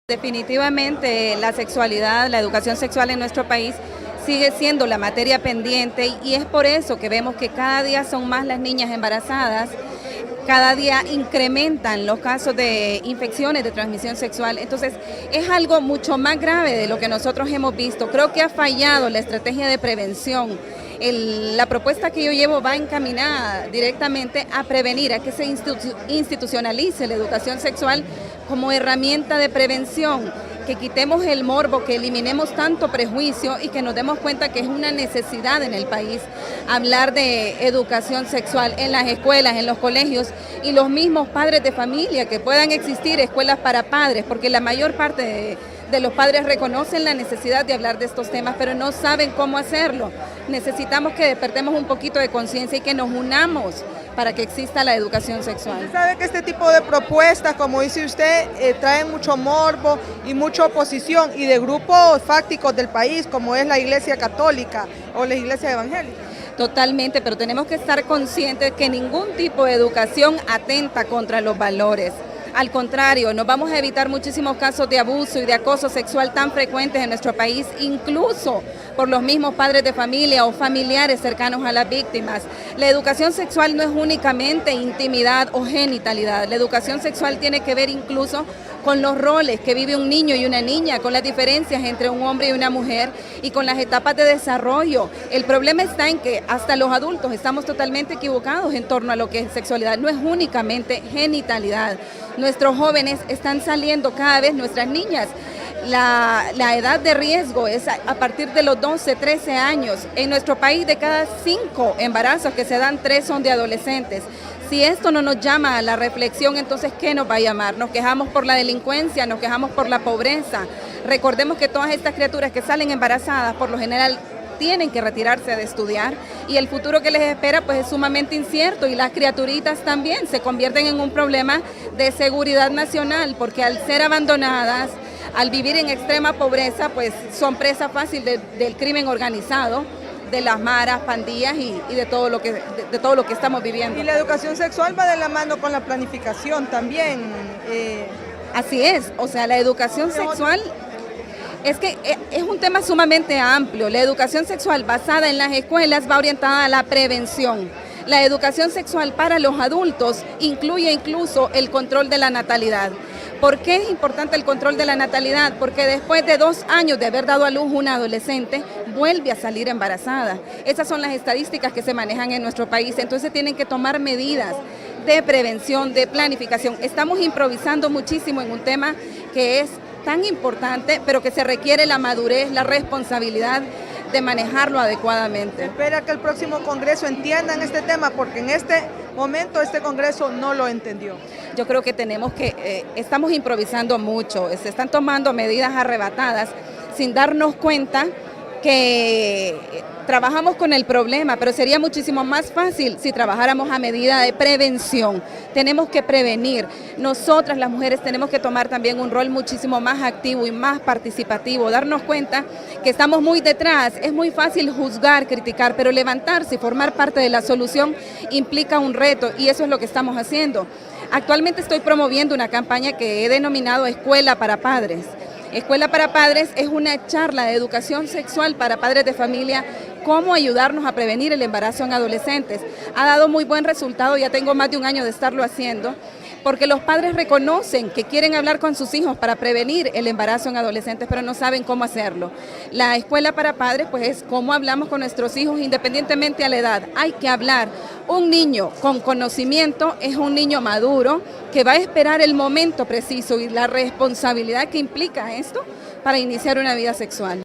Definitivamente la sexualidad, la educación sexual en nuestro país sigue siendo la materia pendiente y es por eso que vemos que cada día son más las niñas embarazadas, cada día incrementan los casos de infecciones de transmisión sexual. Entonces es algo mucho más grave de lo que nosotros hemos visto. Creo que ha fallado la estrategia de prevención. La propuesta que yo llevo va encaminada directamente a prevenir, a que se institucionalice la educación sexual como herramienta de prevención, que quitemos el morbo, que eliminemos tanto prejuicio y que nos demos cuenta que es una necesidad en el país hablar de educación sexual en las escuelas, en los colegios y los mismos padres de familia, que puedan existir escuelas para padres, porque la mayor parte de los padres reconocen la necesidad de hablar de estos temas, pero no saben cómo hacerlo. Necesitamos que despertemos un poquito de conciencia y que nos unamos para que exista la educación sexual. Usted sabe que este tipo de propuestas, como dice usted, traen mucho morbo y mucha oposición y de grupos fácticos del país, como es la Iglesia Católica o la Iglesia Evangélica. Totalmente, pero tenemos que estar conscientes que ningún tipo de educación atenta contra los valores. Al contrario, nos vamos a evitar muchísimos casos de abuso y de acoso sexual tan frecuentes en nuestro país, incluso por los mismos padres de familia o familiares cercanos a las víctimas. La educación sexual no es únicamente intimidad o genitalidad. La educación sexual tiene que ver incluso con los roles que vive un niño y una niña, con las diferencias entre un hombre y una mujer y con las etapas de desarrollo. El problema está en que hasta los adultos estamos totalmente equivocados en torno a lo que es sexualidad. No es únicamente genitalidad. Nuestros jóvenes están saliendo cada vez, nuestras niñas. La edad de riesgo es a partir de los 12, 13 años. En nuestro país, de cada 5 embarazos que se dan, 3 son de adolescentes. Si esto no nos llama a la reflexión, entonces ¿qué nos va a llamar? Nos quejamos por la delincuencia, nos quejamos por la pobreza. Recordemos que todas estas criaturas que salen embarazadas, por lo general, tienen que retirarse de estudiar y el futuro que les espera pues es sumamente incierto, y las criaturitas también se convierten en un problema de seguridad nacional, porque al ser abandonadas, al vivir en extrema pobreza, pues son presa fácil del crimen organizado, de las maras, pandillas y de todo lo que estamos viviendo. Y la educación sexual va de la mano con la planificación también. Así es, o sea, la educación sexual es que es un tema sumamente amplio. La educación sexual basada en las escuelas va orientada a la prevención. La educación sexual para los adultos incluye incluso el control de la natalidad. ¿Por qué es importante el control de la natalidad? Porque después de 2 años de haber dado a luz una adolescente, vuelve a salir embarazada. Esas son las estadísticas que se manejan en nuestro país. Entonces tienen que tomar medidas de prevención, de planificación. Estamos improvisando muchísimo en un tema que es tan importante, pero que se requiere la madurez, la responsabilidad de manejarlo adecuadamente. Espera que el próximo Congreso entienda en este tema, porque en este momento este Congreso no lo entendió. Yo creo que estamos improvisando mucho, se están tomando medidas arrebatadas sin darnos cuenta que trabajamos con el problema, pero sería muchísimo más fácil si trabajáramos a medida de prevención. Tenemos que prevenir. Nosotras, las mujeres, tenemos que tomar también un rol muchísimo más activo y más participativo, darnos cuenta que estamos muy detrás. Es muy fácil juzgar, criticar, pero levantarse y formar parte de la solución implica un reto, y eso es lo que estamos haciendo. Actualmente estoy promoviendo una campaña que he denominado Escuela para Padres. Escuela para Padres es una charla de educación sexual para padres de familia, cómo ayudarnos a prevenir el embarazo en adolescentes. Ha dado muy buen resultado, ya tengo más de 1 año de estarlo haciendo, porque los padres reconocen que quieren hablar con sus hijos para prevenir el embarazo en adolescentes, pero no saben cómo hacerlo. La Escuela para Padres pues es cómo hablamos con nuestros hijos independientemente a la edad. Hay que hablar. Un niño con conocimiento es un niño maduro que va a esperar el momento preciso y la responsabilidad que implica esto para iniciar una vida sexual.